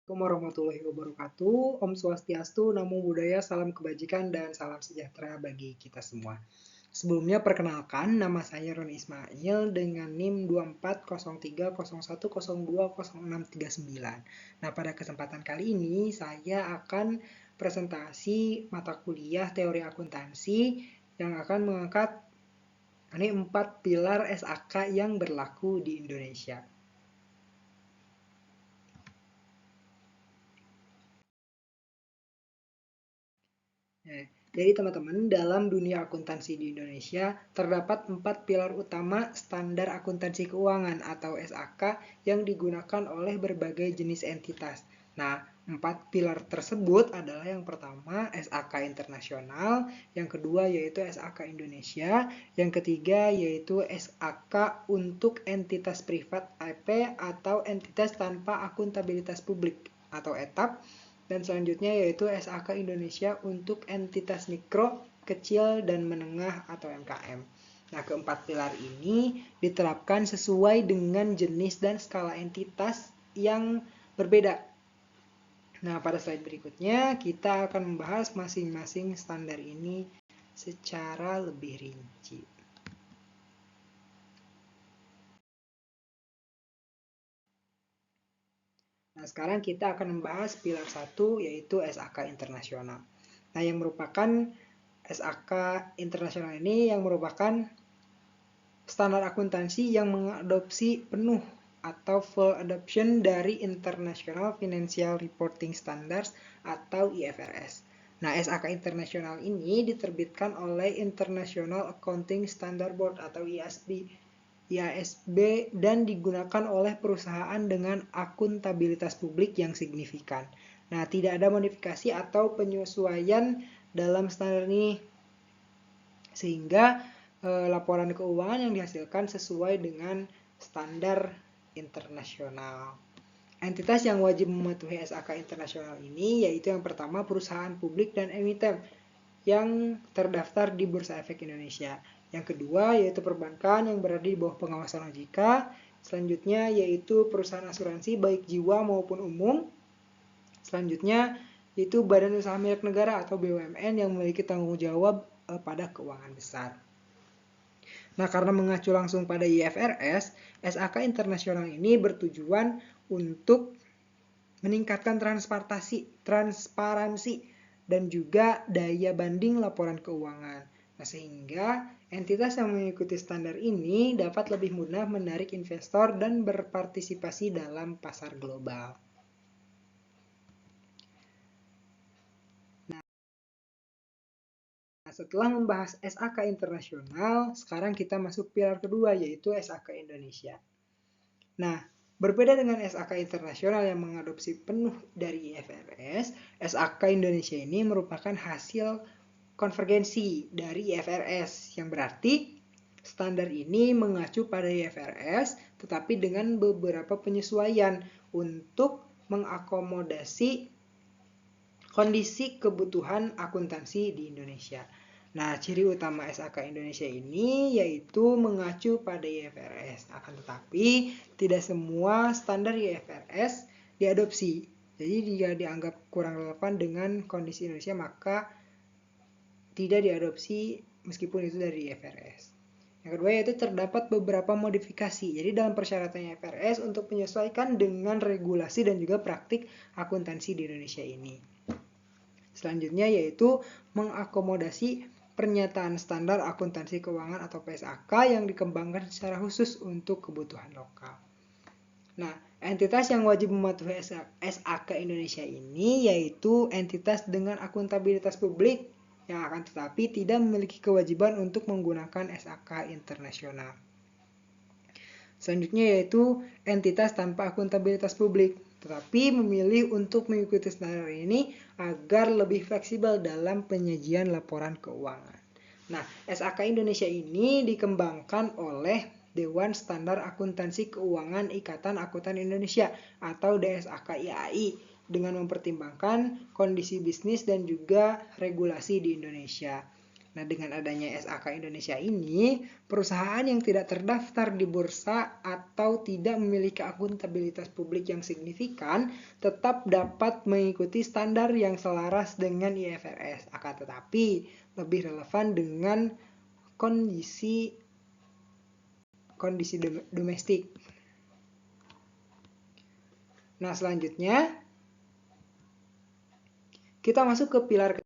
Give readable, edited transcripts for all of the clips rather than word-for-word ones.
Assalamualaikum warahmatullahi wabarakatuh. Om Swastiastu, Namo Buddhaya, salam kebajikan dan salam sejahtera bagi kita semua. Sebelumnya perkenalkan, nama saya Roni Ismail dengan NIM 240301020639. Nah, pada kesempatan kali ini saya akan presentasi mata kuliah teori akuntansi yang akan mengangkat 4 pilar SAK yang berlaku di Indonesia. Jadi teman-teman, dalam dunia akuntansi di Indonesia terdapat 4 pilar utama standar akuntansi keuangan atau SAK yang digunakan oleh berbagai jenis entitas. Nah, 4 pilar tersebut adalah yang pertama SAK internasional, yang kedua yaitu SAK Indonesia, yang ketiga yaitu SAK untuk entitas privat IP atau entitas tanpa akuntabilitas publik atau ETAP, dan selanjutnya yaitu SAK Indonesia untuk entitas mikro, kecil, dan menengah atau MKM. Nah, keempat pilar ini diterapkan sesuai dengan jenis dan skala entitas yang berbeda. Nah, pada slide berikutnya kita akan membahas masing-masing standar ini secara lebih rinci. Nah, sekarang kita akan membahas pilar 1 yaitu SAK internasional. Nah, yang merupakan SAK internasional ini yang merupakan standar akuntansi yang mengadopsi penuh atau full adoption dari International Financial Reporting Standards atau IFRS. Nah, SAK internasional ini diterbitkan oleh International Accounting Standard Board atau IASB dan digunakan oleh perusahaan dengan akuntabilitas publik yang signifikan. Nah, tidak ada modifikasi atau penyesuaian dalam standar ini, sehingga laporan keuangan yang dihasilkan sesuai dengan standar internasional. Entitas yang wajib mematuhi SAK internasional ini yaitu yang pertama perusahaan publik dan emiten yang terdaftar di Bursa Efek Indonesia. Yang kedua yaitu perbankan yang berada di bawah pengawasan OJK. Selanjutnya yaitu perusahaan asuransi baik jiwa maupun umum. Selanjutnya yaitu badan usaha milik negara atau BUMN yang memiliki tanggung jawab pada keuangan besar. Nah, karena mengacu langsung pada IFRS, SAK internasional ini bertujuan untuk meningkatkan transparansi dan juga daya banding laporan keuangan. Nah, sehingga entitas yang mengikuti standar ini dapat lebih mudah menarik investor dan berpartisipasi dalam pasar global. Nah, setelah membahas SAK internasional, sekarang kita masuk pilar kedua yaitu SAK Indonesia. Nah, berbeda dengan SAK internasional yang mengadopsi penuh dari IFRS, SAK Indonesia ini merupakan hasil konvergensi dari IFRS, yang berarti standar ini mengacu pada IFRS tetapi dengan beberapa penyesuaian untuk mengakomodasi kondisi kebutuhan akuntansi di Indonesia. Nah, ciri utama SAK Indonesia ini yaitu mengacu pada IFRS. Akan tetapi, tidak semua standar IFRS diadopsi. Jadi, jika dianggap kurang relevan dengan kondisi Indonesia, maka tidak diadopsi meskipun itu dari IFRS. Yang kedua yaitu terdapat beberapa modifikasi. Jadi dalam persyaratan IFRS untuk menyesuaikan dengan regulasi dan juga praktik akuntansi di Indonesia ini. Selanjutnya yaitu mengakomodasi pernyataan standar akuntansi keuangan atau PSAK yang dikembangkan secara khusus untuk kebutuhan lokal. Nah, entitas yang wajib mematuhi SAK Indonesia ini yaitu entitas dengan akuntabilitas publik yang akan tetapi tidak memiliki kewajiban untuk menggunakan SAK internasional. Selanjutnya yaitu entitas tanpa akuntabilitas publik, tetapi memilih untuk mengikuti standar ini agar lebih fleksibel dalam penyajian laporan keuangan. Nah, SAK Indonesia ini dikembangkan oleh Dewan Standar Akuntansi Keuangan Ikatan Akuntan Indonesia atau DSAK-IAI dengan mempertimbangkan kondisi bisnis dan juga regulasi di Indonesia. Nah, dengan adanya SAK Indonesia ini, perusahaan yang tidak terdaftar di bursa atau tidak memiliki akuntabilitas publik yang signifikan tetap dapat mengikuti standar yang selaras dengan IFRS. Akan tetapi, lebih relevan dengan kondisi domestik. Nah, selanjutnya kita masuk ke pilar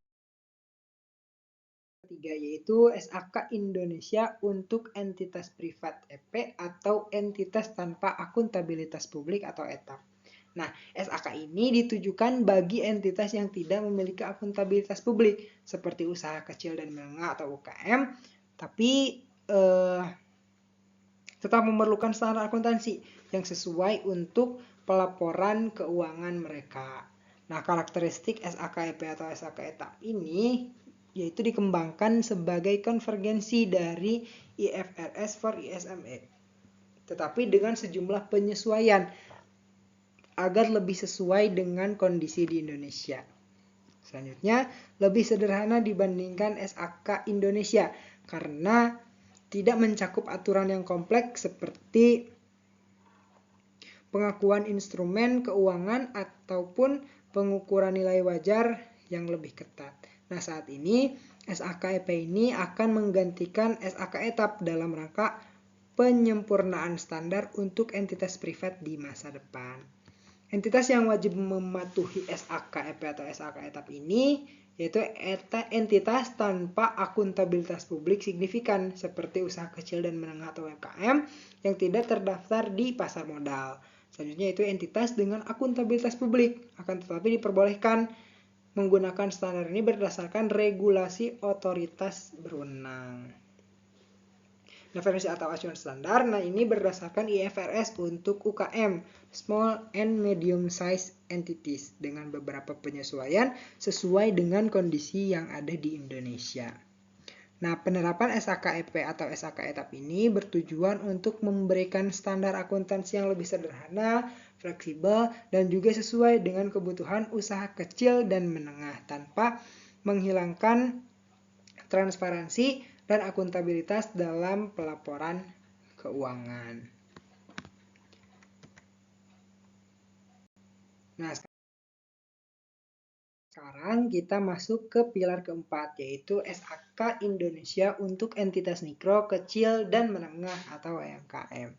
ketiga, yaitu SAK Indonesia untuk entitas privat EP atau entitas tanpa akuntabilitas publik atau ETAP. Nah, SAK ini ditujukan bagi entitas yang tidak memiliki akuntabilitas publik seperti usaha kecil dan menengah atau UKM, tapi tetap memerlukan standar akuntansi yang sesuai untuk pelaporan keuangan mereka. Nah, karakteristik SAKEP atau SAK ETAP ini yaitu dikembangkan sebagai konvergensi dari IFRS for ISME, tetapi dengan sejumlah penyesuaian agar lebih sesuai dengan kondisi di Indonesia. Selanjutnya, lebih sederhana dibandingkan SAK Indonesia karena tidak mencakup aturan yang kompleks seperti pengakuan instrumen keuangan ataupun pengukuran nilai wajar yang lebih ketat. Nah, saat ini SAKEP ini akan menggantikan SAK ETAP dalam rangka penyempurnaan standar untuk entitas privat di masa depan. Entitas yang wajib mematuhi SAKEP atau SAK ETAP ini yaitu entitas tanpa akuntabilitas publik signifikan seperti usaha kecil dan menengah atau UMKM yang tidak terdaftar di pasar modal. Selanjutnya itu entitas dengan akuntabilitas publik, akan tetapi diperbolehkan menggunakan standar ini berdasarkan regulasi otoritas berwenang. Referensi atau acuan standar, nah ini berdasarkan IFRS untuk UKM, Small and Medium Size Entities, dengan beberapa penyesuaian sesuai dengan kondisi yang ada di Indonesia. Nah, penerapan SAKEP atau SAK ETAP ini bertujuan untuk memberikan standar akuntansi yang lebih sederhana, fleksibel, dan juga sesuai dengan kebutuhan usaha kecil dan menengah tanpa menghilangkan transparansi dan akuntabilitas dalam pelaporan keuangan. Nah, sekarang kita masuk ke pilar keempat, yaitu SAK Indonesia untuk entitas mikro, kecil, dan menengah atau UMKM.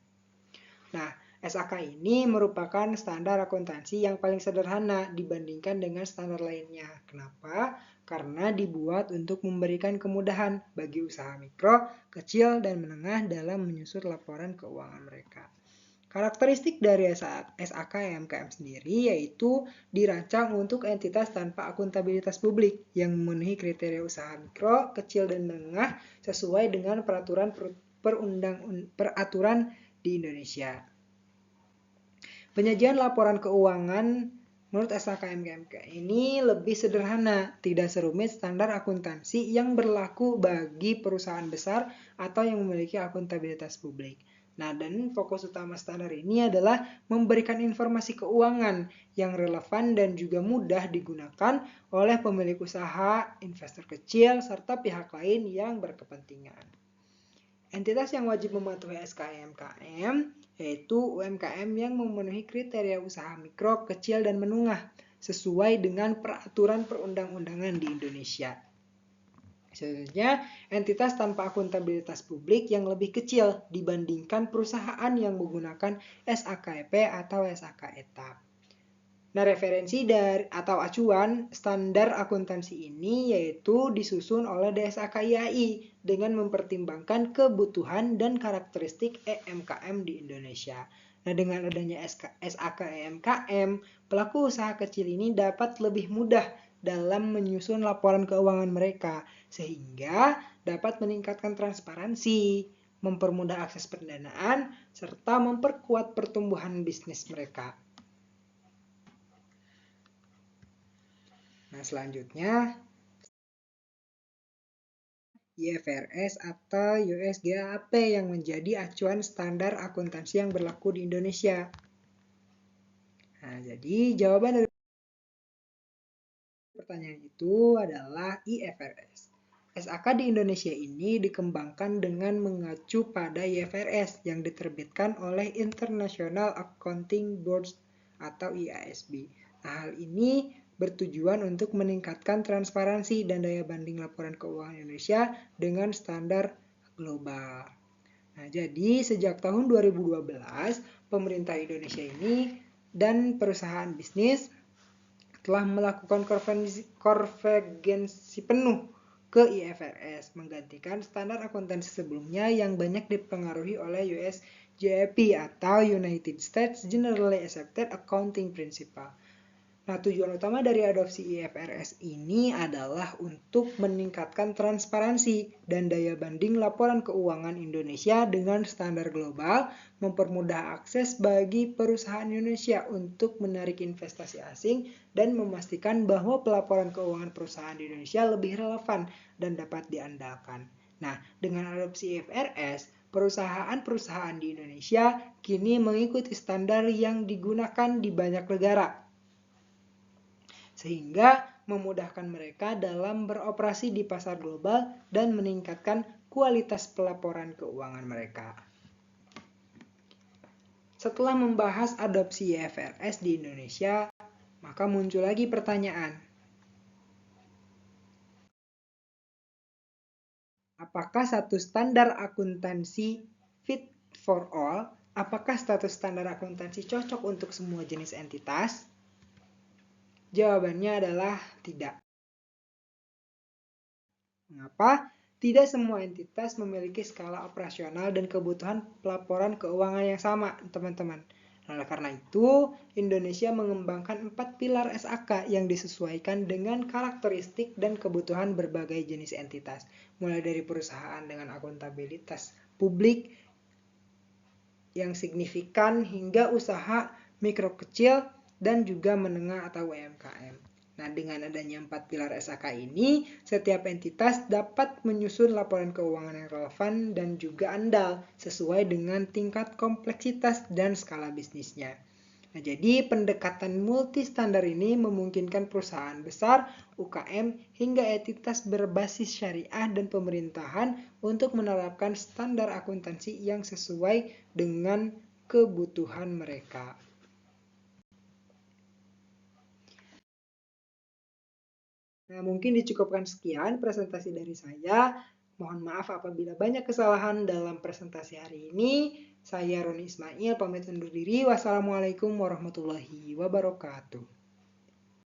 Nah, SAK ini merupakan standar akuntansi yang paling sederhana dibandingkan dengan standar lainnya. Kenapa? Karena dibuat untuk memberikan kemudahan bagi usaha mikro, kecil, dan menengah dalam menyusun laporan keuangan mereka. Karakteristik dari SAK UMKM sendiri yaitu dirancang untuk entitas tanpa akuntabilitas publik yang memenuhi kriteria usaha mikro, kecil, dan menengah sesuai dengan peraturan di Indonesia. Penyajian laporan keuangan menurut SAK UMKM ini lebih sederhana, tidak serumit standar akuntansi yang berlaku bagi perusahaan besar atau yang memiliki akuntabilitas publik. Nah, dan fokus utama standar ini adalah memberikan informasi keuangan yang relevan dan juga mudah digunakan oleh pemilik usaha, investor kecil, serta pihak lain yang berkepentingan. Entitas yang wajib mematuhi SK UMKM yaitu UMKM yang memenuhi kriteria usaha mikro, kecil, dan menengah sesuai dengan peraturan perundang-undangan di Indonesia. Selanjutnya, entitas tanpa akuntabilitas publik yang lebih kecil dibandingkan perusahaan yang menggunakan SAKEP atau SAK ETAP. Nah, referensi dari atau acuan standar akuntansi ini yaitu disusun oleh DSAKIAI dengan mempertimbangkan kebutuhan dan karakteristik UMKM di Indonesia. Nah, dengan adanya SAK UMKM, pelaku usaha kecil ini dapat lebih mudah dalam menyusun laporan keuangan mereka, sehingga dapat meningkatkan transparansi, mempermudah akses pendanaan, serta memperkuat pertumbuhan bisnis mereka. Nah, selanjutnya IFRS atau US GAAP yang menjadi acuan standar akuntansi yang berlaku di Indonesia. Nah, jadi jawaban dari pertanyaan itu adalah IFRS. SAK di Indonesia ini dikembangkan dengan mengacu pada IFRS yang diterbitkan oleh International Accounting Board atau IASB. Nah, hal ini bertujuan untuk meningkatkan transparansi dan daya banding laporan keuangan Indonesia dengan standar global. Nah, jadi sejak tahun 2012, pemerintah Indonesia ini dan perusahaan bisnis telah melakukan konvergensi penuh ke IFRS, menggantikan standar akuntansi sebelumnya yang banyak dipengaruhi oleh US GAAP atau United States Generally Accepted Accounting Principles. Nah, tujuan utama dari adopsi IFRS ini adalah untuk meningkatkan transparansi dan daya banding laporan keuangan Indonesia dengan standar global, mempermudah akses bagi perusahaan Indonesia untuk menarik investasi asing, dan memastikan bahwa pelaporan keuangan perusahaan di Indonesia lebih relevan dan dapat diandalkan. Nah, dengan adopsi IFRS, perusahaan-perusahaan di Indonesia kini mengikuti standar yang digunakan di banyak negara, sehingga memudahkan mereka dalam beroperasi di pasar global dan meningkatkan kualitas pelaporan keuangan mereka. Setelah membahas adopsi IFRS di Indonesia, maka muncul lagi pertanyaan. Apakah satu standar akuntansi fit for all? Apakah status standar akuntansi cocok untuk semua jenis entitas? Jawabannya adalah tidak. Mengapa? Tidak semua entitas memiliki skala operasional dan kebutuhan pelaporan keuangan yang sama, teman-teman. Oleh karena itu, Indonesia mengembangkan 4 pilar SAK yang disesuaikan dengan karakteristik dan kebutuhan berbagai jenis entitas, mulai dari perusahaan dengan akuntabilitas publik yang signifikan hingga usaha mikro kecil dan juga menengah atau UMKM. Nah, dengan adanya 4 pilar SAK ini, setiap entitas dapat menyusun laporan keuangan yang relevan dan juga andal sesuai dengan tingkat kompleksitas dan skala bisnisnya. Nah, jadi pendekatan multi-standar ini memungkinkan perusahaan besar, UKM, hingga entitas berbasis syariah dan pemerintahan untuk menerapkan standar akuntansi yang sesuai dengan kebutuhan mereka. Nah, mungkin dicukupkan sekian presentasi dari saya. Mohon maaf apabila banyak kesalahan dalam presentasi hari ini. Saya Roni Ismail, pamit undur diri. Wassalamualaikum warahmatullahi wabarakatuh.